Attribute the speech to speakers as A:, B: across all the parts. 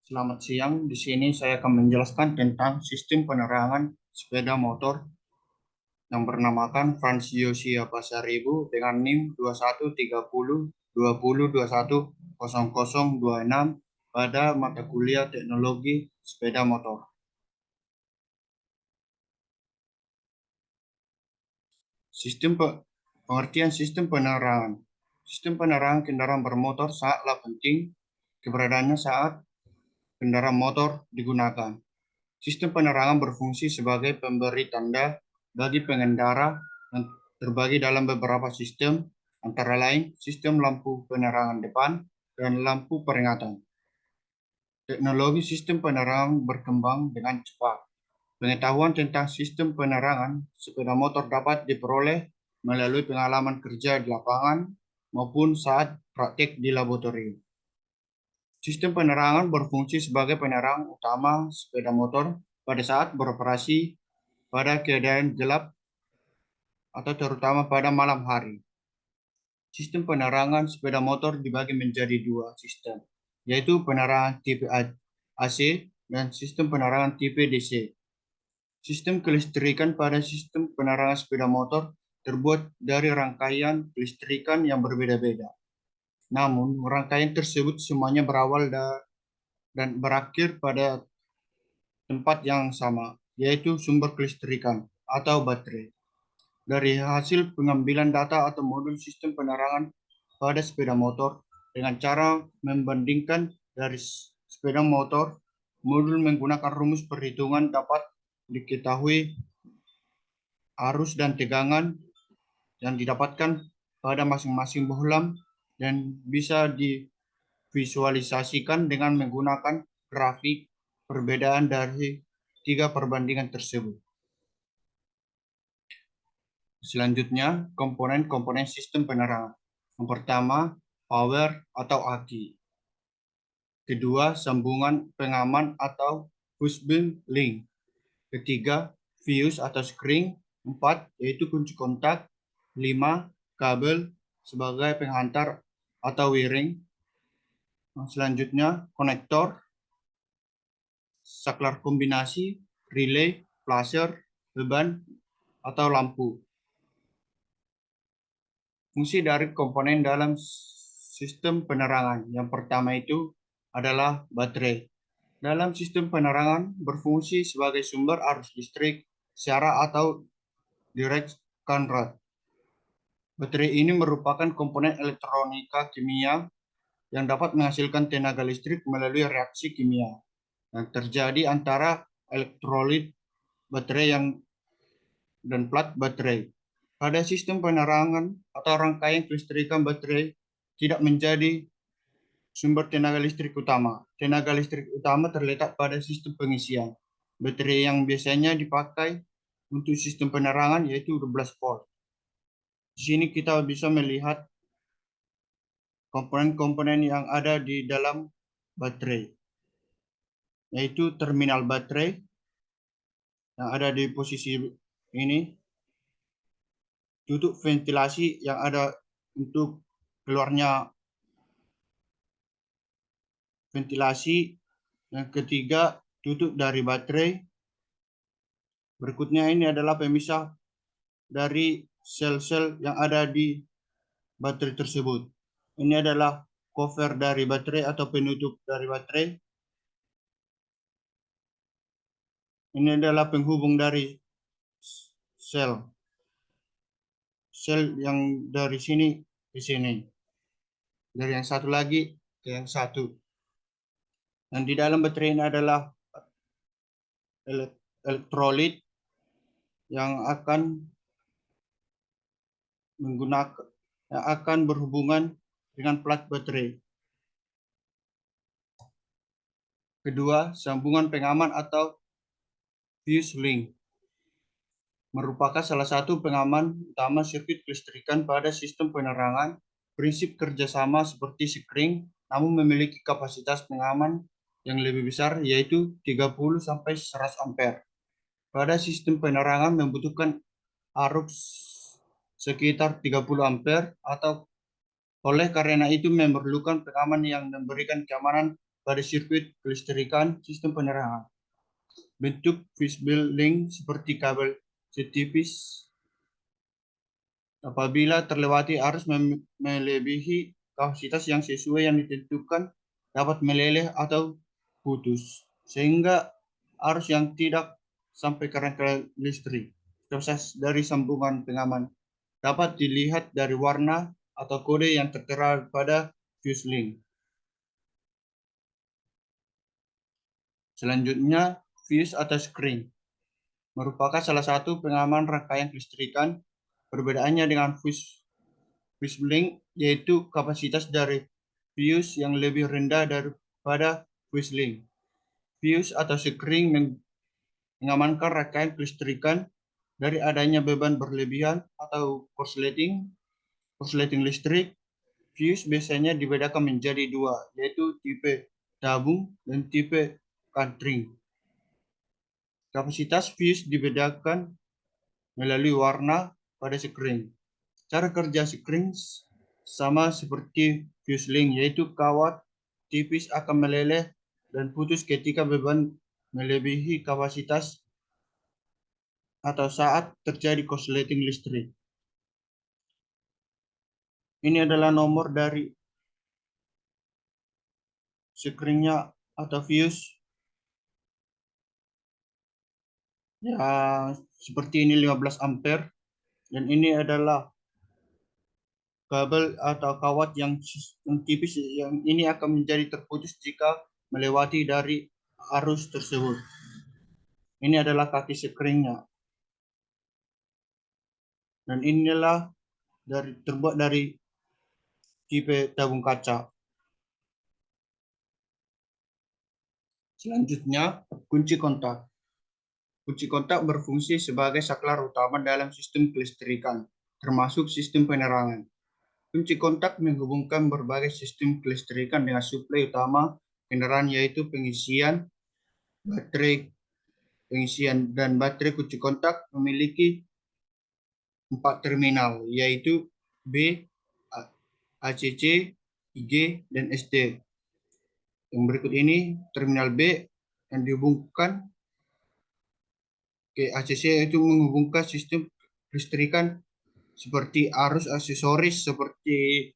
A: Selamat siang. Di sini saya akan menjelaskan tentang sistem penerangan sepeda motor yang bernamakan Franz Yossia Pasaribu dengan NIM 2130 20210026 pada mata kuliah Teknologi Sepeda Motor. Pengertian sistem penerangan. Sistem penerangan kendaraan bermotor sangatlah penting keberadaannya saat kendaraan motor digunakan. Sistem penerangan berfungsi sebagai pemberi tanda bagi pengendara yang terbagi dalam beberapa sistem, antara lain sistem lampu penerangan depan dan lampu peringatan. Teknologi sistem penerangan berkembang dengan cepat. Pengetahuan tentang sistem penerangan sepeda motor dapat diperoleh melalui pengalaman kerja di lapangan maupun saat praktik di laboratorium. Sistem penerangan berfungsi sebagai penerang utama sepeda motor pada saat beroperasi pada keadaan gelap atau terutama pada malam hari. Sistem penerangan sepeda motor dibagi menjadi dua sistem, yaitu penerangan tipe AC dan sistem penerangan tipe DC. Sistem kelistrikan pada sistem penerangan sepeda motor terbuat dari rangkaian kelistrikan yang berbeda-beda. Namun, rangkaian tersebut semuanya berawal dan berakhir pada tempat yang sama, yaitu sumber kelistrikan atau baterai. Dari hasil pengambilan data atau modul sistem penerangan pada sepeda motor dengan cara membandingkan dari sepeda motor, modul menggunakan rumus perhitungan dapat diketahui arus dan tegangan yang didapatkan pada masing-masing bohlam dan bisa divisualisasikan dengan menggunakan grafik perbedaan dari tiga perbandingan tersebut. Selanjutnya, komponen-komponen sistem penerangan. Yang pertama, power atau aki. Kedua, sambungan pengaman atau pushbeam link. Ketiga, fuse atau skring. 4, yaitu kunci kontak. 5, kabel sebagai penghantar atau wiring. Selanjutnya, konektor, saklar kombinasi, relay, flasher, beban, atau lampu. Fungsi dari komponen dalam sistem penerangan. Yang pertama itu adalah baterai. Dalam sistem penerangan berfungsi sebagai sumber arus listrik secara atau direct current. Baterai ini merupakan komponen elektronika kimia yang dapat menghasilkan tenaga listrik melalui reaksi kimia yang terjadi antara elektrolit baterai dan plat baterai. Pada sistem penerangan atau rangkaian kelistrikan baterai tidak menjadi sumber tenaga listrik utama. Tenaga listrik utama terletak pada sistem pengisian. Baterai yang biasanya dipakai untuk sistem penerangan yaitu 12 volt. Di sini kita bisa melihat komponen-komponen yang ada di dalam baterai, yaitu terminal baterai yang ada di posisi ini, tutup ventilasi yang ada untuk keluarnya ventilasi. Yang ketiga, tutup dari baterai. Berikutnya ini adalah pemisah dari sel-sel yang ada di baterai tersebut. Ini adalah cover dari baterai atau penutup dari baterai. Ini adalah penghubung dari sel. Sel yang dari sini ke sini. Dari yang satu lagi ke yang satu. Dan di dalam baterai ini adalah elektrolit yang akan berhubungan dengan plat baterai. Kedua, sambungan pengaman atau fuse link merupakan salah satu pengaman utama sirkuit kelistrikan pada sistem penerangan. Prinsip kerjasama seperti skring, namun memiliki kapasitas pengaman yang lebih besar, yaitu 30-100 ampere. Pada sistem penerangan membutuhkan arus sekitar 30 ampere oleh karena itu memerlukan pengaman yang memberikan keamanan pada sirkuit kelistrikan sistem penerangan. Bentuk fishbowl link seperti kabel setipis apabila terlewati arus melebihi kapasitas yang sesuai yang ditentukan dapat meleleh atau putus, sehingga arus yang tidak sampai ke rangka listrik. Proses dari sambungan pengaman dapat dilihat dari warna atau kode yang tertera pada fuse link. Selanjutnya, fuse atau screen merupakan salah satu pengaman rangkaian kelistrikan. Perbedaannya dengan fuse link yaitu kapasitas dari fuse yang lebih rendah daripada fuse link. Fuse atau screen mengamankan rangkaian kelistrikan dari adanya beban berlebihan atau korsleting listrik. Fuse biasanya dibedakan menjadi dua, yaitu tipe tabung dan tipe countering. Kapasitas fuse dibedakan melalui warna pada screen. Cara kerja screen sama seperti fuse link, yaitu kawat tipis akan meleleh dan putus ketika beban melebihi kapasitas atau saat terjadi korsleting listrik. Ini adalah nomor dari screen-nya atau fuse. Ya, seperti ini 15 ampere. Dan ini adalah kabel atau kawat yang tipis yang ini akan menjadi terputus jika melewati dari arus tersebut. Ini adalah kaki screen-nya. Dan inilah terbuat dari tipe tabung kaca. Selanjutnya, kunci kontak. Kunci kontak berfungsi sebagai saklar utama dalam sistem kelistrikan, termasuk sistem penerangan. Kunci kontak menghubungkan berbagai sistem kelistrikan dengan suplai utama kendaraan, yaitu pengisian, dan baterai. Kunci kontak memiliki 4 terminal, yaitu B, ACC, IG, dan SD. Yang berikut ini terminal B yang dihubungkan ke ACC, yaitu menghubungkan sistem kelistrikan seperti arus aksesoris seperti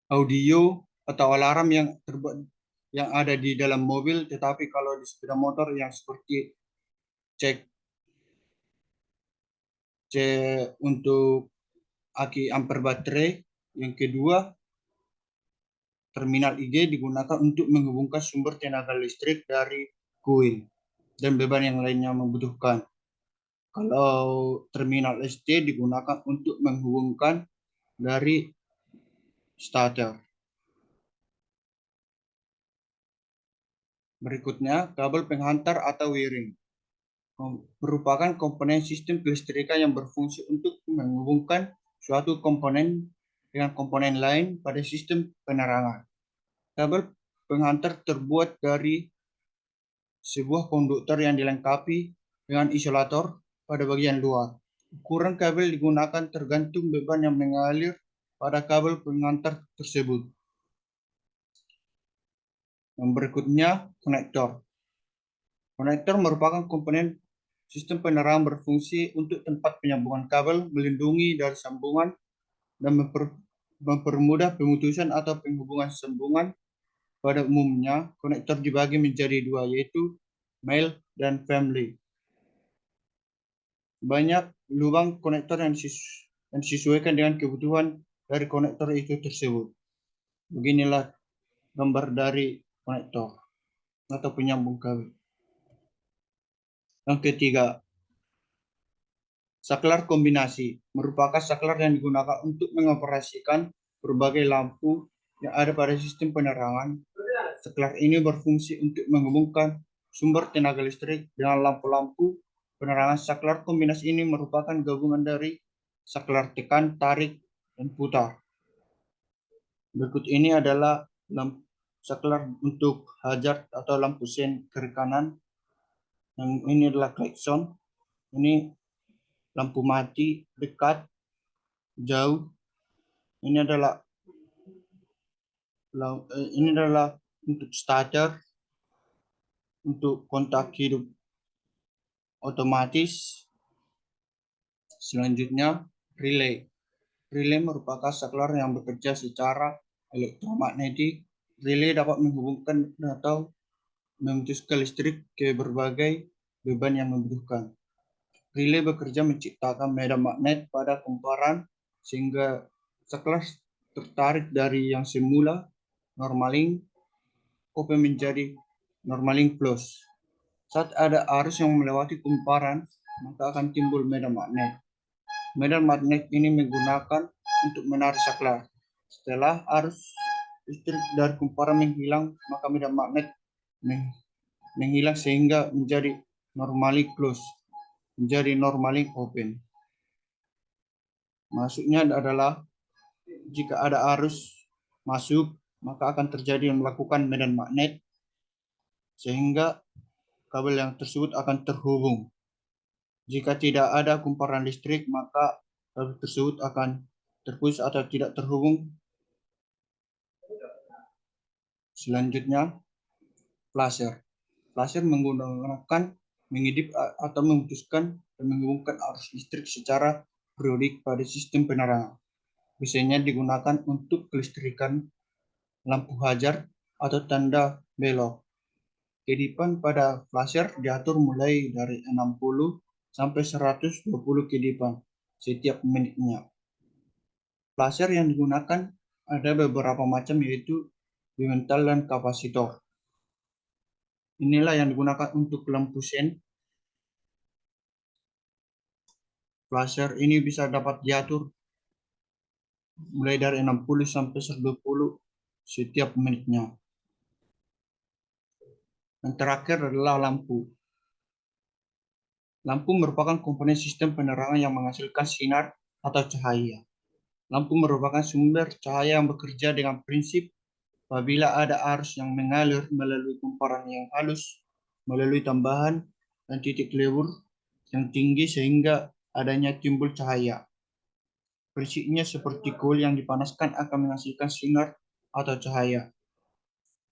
A: audio atau alarm yang ada di dalam mobil, tetapi kalau di sepeda motor yang seperti cek untuk aki amper baterai. Yang kedua, terminal IG digunakan untuk menghubungkan sumber tenaga listrik dari koil dan beban yang lainnya membutuhkan. Kalau terminal ST digunakan untuk menghubungkan dari starter. Berikutnya, kabel penghantar atau wiring merupakan komponen sistem kelistrikan yang berfungsi untuk menghubungkan suatu komponen dengan komponen lain pada sistem penerangan. Kabel penghantar terbuat dari sebuah konduktor yang dilengkapi dengan isolator pada bagian luar. Ukuran kabel digunakan tergantung beban yang mengalir pada kabel penghantar tersebut. Yang berikutnya, konektor. Konektor merupakan komponen sistem penerangan berfungsi untuk tempat penyambungan kabel, melindungi dari sambungan, dan mempermudah pemutusan atau penghubungan sambungan. Pada umumnya, konektor dibagi menjadi dua, yaitu male dan family. Banyak lubang konektor yang disesuaikan dengan kebutuhan dari konektor itu tersebut. Beginilah gambar dari konektor atau penyambung kabel. Yang ketiga, saklar kombinasi merupakan saklar yang digunakan untuk mengoperasikan berbagai lampu yang ada pada sistem penerangan. Saklar ini berfungsi untuk menghubungkan sumber tenaga listrik dengan lampu-lampu penerangan. Saklar kombinasi ini merupakan gabungan dari saklar tekan, tarik, dan putar. Berikut ini adalah saklar untuk hazard atau lampu sen kiri kanan. Yang ini adalah klakson. Ini lampu mati, dekat, jauh. Ini adalah Ini adalah untuk starter, untuk kontak hidup otomatis. Selanjutnya, relay. Relay merupakan saklar yang bekerja secara elektromagnetik. Relay dapat menghubungkan atau memutuskan listrik ke berbagai beban yang membutuhkan. Relay bekerja menciptakan medan magnet pada kumparan sehingga saklar tertarik dari yang semula normaling open menjadi normaling close. Saat ada arus yang melewati kumparan, maka akan timbul medan magnet. Medan magnet ini menggunakan untuk menarik saklar. Setelah arus listrik dari kumparan menghilang, maka medan magnet menghilang sehingga menjadi normally close, menjadi normally open. Maksudnya adalah jika ada arus masuk, maka akan terjadi melakukan medan magnet sehingga kabel yang tersebut akan terhubung. Jika tidak ada kumparan listrik, maka kabel tersebut akan terputus atau tidak terhubung. Selanjutnya, flasher. Flasher menggunakan mengidip atau memutuskan dan menghubungkan arus listrik secara periodik pada sistem penerangan. Biasanya digunakan untuk kelistrikan lampu hajar atau tanda belok. Kedipan pada flasher diatur mulai dari 60 sampai 120 kedipan setiap menitnya. Flasher yang digunakan ada beberapa macam, yaitu bimental dan kapasitor. Inilah yang digunakan untuk lampu sen. Flasher ini bisa dapat diatur mulai dari 60 sampai 120 setiap menitnya. Yang terakhir adalah lampu. Lampu merupakan komponen sistem penerangan yang menghasilkan sinar atau cahaya. Lampu merupakan sumber cahaya yang bekerja dengan prinsip apabila ada arus yang mengalir melalui kumparan yang halus, melalui tambahan dan titik lebur yang tinggi sehingga adanya timbul cahaya. Prinsipnya seperti kuil yang dipanaskan akan menghasilkan sinar atau cahaya.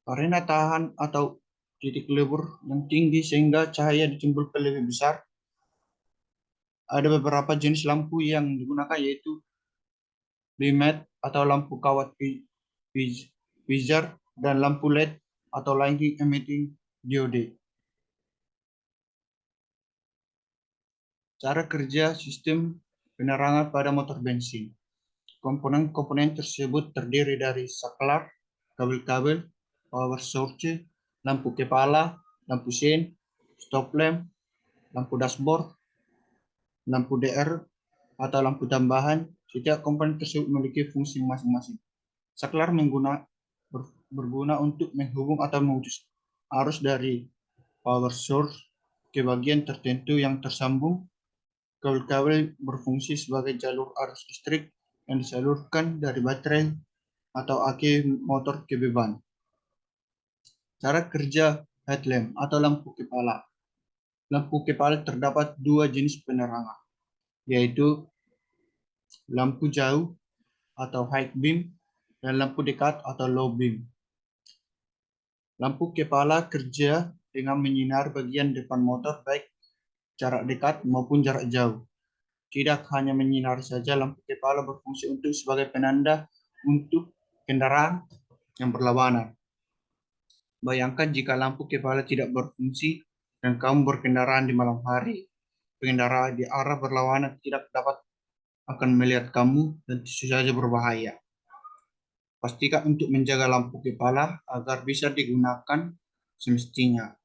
A: Karena tahan atau titik lebur yang tinggi sehingga cahaya ditimbulkan lebih besar. Ada beberapa jenis lampu yang digunakan, yaitu BMAT atau lampu kawat Visor dan lampu LED atau lighting emitting diode. Cara kerja sistem penerangan pada motor bensin. Komponen-komponen tersebut terdiri dari saklar, kabel-kabel, power source, lampu kepala, lampu sen, stop lamp, lampu dashboard, lampu DR, atau lampu tambahan. Setiap komponen tersebut memiliki fungsi masing-masing. Saklar berguna untuk menghubung atau memutus arus dari power source ke bagian tertentu yang tersambung. Kabel-kabel berfungsi sebagai jalur arus listrik yang disalurkan dari baterai atau aki motor ke beban. Cara kerja headlamp atau lampu kepala. Lampu kepala terdapat dua jenis penerangan, yaitu lampu jauh atau high beam dan lampu dekat atau low beam. Lampu kepala kerja dengan menyinar bagian depan motor baik jarak dekat maupun jarak jauh. Tidak hanya menyinari saja, lampu kepala berfungsi untuk sebagai penanda untuk kendaraan yang berlawanan. Bayangkan jika lampu kepala tidak berfungsi dan kamu berkendaraan di malam hari. Pengendara di arah berlawanan tidak dapat akan melihat kamu dan tentu saja berbahaya. Pastikan untuk menjaga lampu kepala agar bisa digunakan semestinya.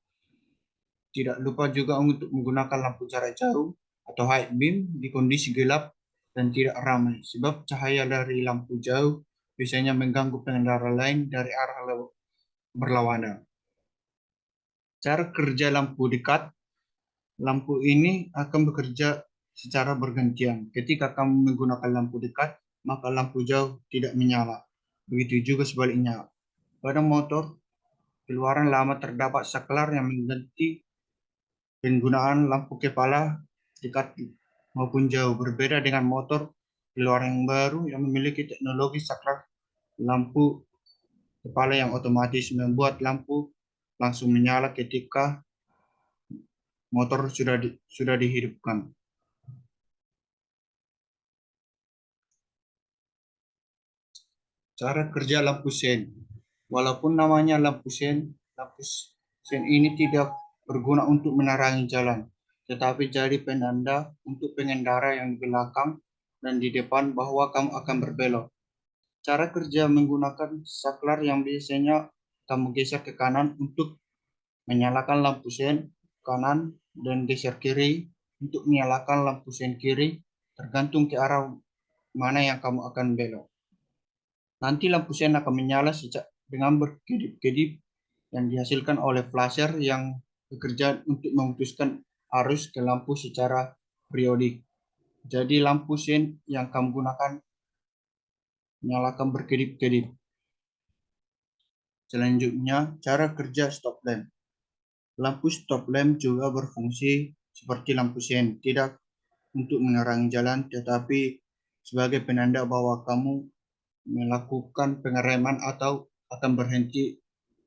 A: Tidak lupa juga untuk menggunakan lampu jarak jauh atau high beam di kondisi gelap dan tidak ramai, sebab cahaya dari lampu jauh biasanya mengganggu pengendara lain dari arah berlawanan. Cara kerja lampu dekat. Lampu ini akan bekerja secara bergantian. Ketika kamu menggunakan lampu dekat, maka lampu jauh tidak menyala. Begitu juga sebaliknya. Pada motor keluaran lama terdapat saklar yang mengganti penggunaan lampu kepala dekat maupun jauh. Berbeda dengan motor keluaran yang baru yang memiliki teknologi saklar lampu kepala yang otomatis membuat lampu langsung menyala ketika motor sudah dihidupkan. Cara kerja lampu sen. Walaupun namanya lampu sen ini tidak berguna untuk menerangi jalan, tetapi jadi penanda untuk pengendara yang di belakang dan di depan bahwa kamu akan berbelok. Cara kerja menggunakan saklar yang biasanya kamu geser ke kanan untuk menyalakan lampu sen kanan dan geser kiri untuk menyalakan lampu sen kiri, tergantung ke arah mana yang kamu akan belok. Nanti lampu sen akan menyala dengan berkedip-kedip yang dihasilkan oleh flasher yang bekerja untuk memutuskan arus ke lampu secara periodik. Jadi lampu sen yang kamu gunakan nyalakan berkedip-kedip. Selanjutnya, cara kerja stop lamp. Lampu stop lamp juga berfungsi seperti lampu sen, tidak untuk menerangi jalan, tetapi sebagai penanda bahwa kamu melakukan pengereman atau akan berhenti,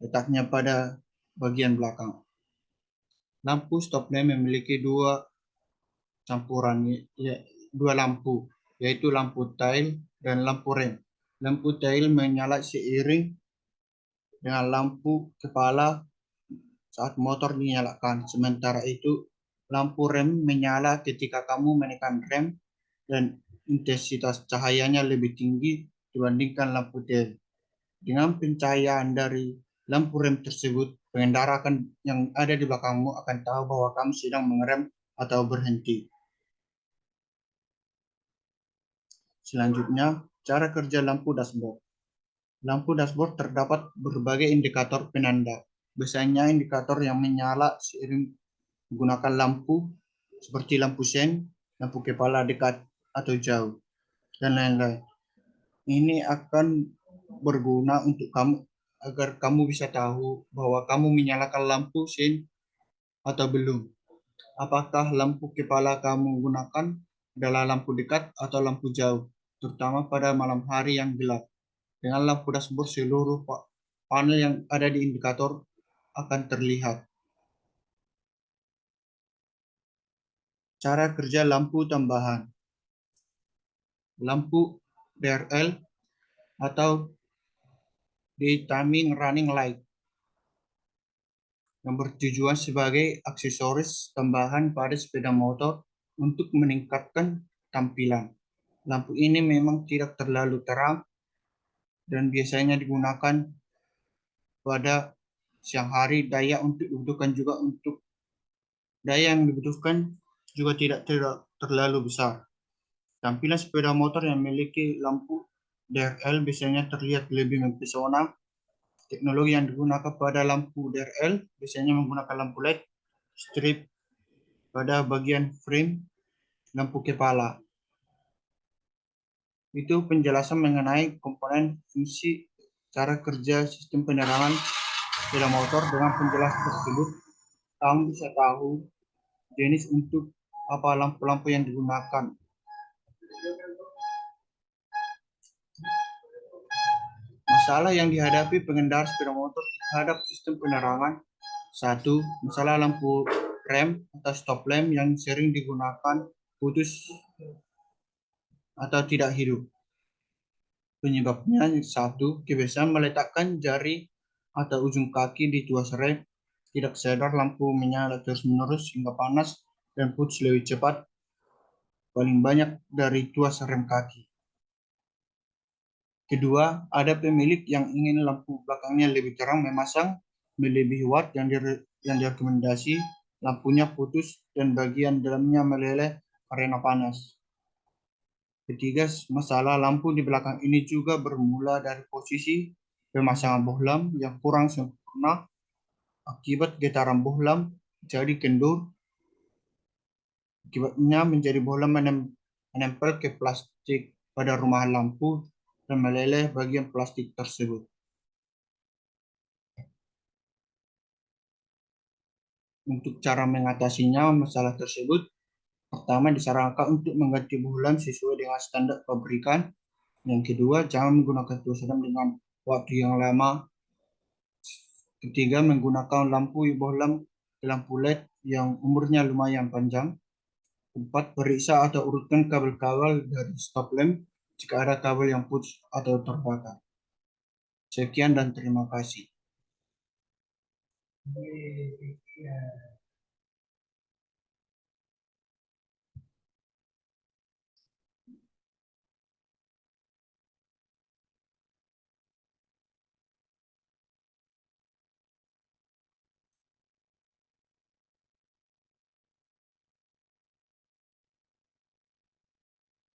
A: letaknya pada bagian belakang. Lampu stop lamp memiliki campuran, dua lampu, yaitu lampu tail dan lampu rem. Lampu tail menyala seiring dengan lampu kepala saat motor dinyalakan. Sementara itu, lampu rem menyala ketika kamu menekan rem dan intensitas cahayanya lebih tinggi dibandingkan lampu tail. Dengan pencahayaan dari lampu rem tersebut, pengendara yang ada di belakangmu akan tahu bahwa kamu sedang mengerem atau berhenti. Selanjutnya, cara kerja lampu dashboard. Lampu dashboard terdapat berbagai indikator penanda. Biasanya indikator yang menyala seiring menggunakan lampu seperti lampu sen, lampu kepala dekat atau jauh, dan lain-lain. Ini akan berguna untuk kamu agar kamu bisa tahu bahwa kamu menyalakan lampu sen atau belum. Apakah lampu kepala kamu gunakan adalah lampu dekat atau lampu jauh, terutama pada malam hari yang gelap. Dengan lampu dashboard, seluruh panel yang ada di indikator akan terlihat. Cara kerja lampu tambahan. Lampu DRL atau Daytime Running Light yang bertujuan sebagai aksesoris tambahan pada sepeda motor untuk meningkatkan tampilan. Lampu ini memang tidak terlalu terang dan biasanya digunakan pada siang hari. Daya yang dibutuhkan juga tidak terlalu besar. Tampilan sepeda motor yang memiliki lampu DRL biasanya terlihat lebih mempesona. Teknologi yang digunakan pada lampu DRL biasanya menggunakan lampu LED strip pada bagian frame lampu kepala. Itu penjelasan mengenai komponen, fungsi, cara kerja sistem penerangan sepeda motor. Dengan penjelasan tersebut, kamu bisa tahu jenis untuk apa lampu-lampu yang digunakan. Masalah yang dihadapi pengendara sepeda motor terhadap sistem penerangan. 1. Masalah lampu rem atau stop lamp yang sering digunakan putus atau tidak hidup. Penyebabnya 1. Kebiasaan meletakkan jari atau ujung kaki di tuas rem, tidak sadar lampu menyala terus-menerus hingga panas dan putus lebih cepat, paling banyak dari tuas rem kaki. Kedua, ada pemilik yang ingin lampu belakangnya lebih terang memasang melebihi watt yang direkomendasi, lampunya putus dan bagian dalamnya meleleh karena panas. Ketiga, masalah lampu di belakang ini juga bermula dari posisi pemasangan bohlam yang kurang sempurna. Akibat getaran bohlam jadi kendur, akibatnya menjadi bohlam menempel ke plastik pada rumah lampu dan meleleh bagian plastik tersebut. Untuk cara mengatasinya masalah tersebut, pertama disarankan untuk mengganti bohlam sesuai dengan standar pabrikan. Yang kedua, jangan menggunakan tuas rem dengan waktu yang lama. Ketiga, menggunakan lampu bohlam lampu LED yang umurnya lumayan panjang. Empat, periksa atau urutkan kabel-kabel dari stop lamp jika ada kabel yang putus atau terbakar. Sekian dan terima kasih.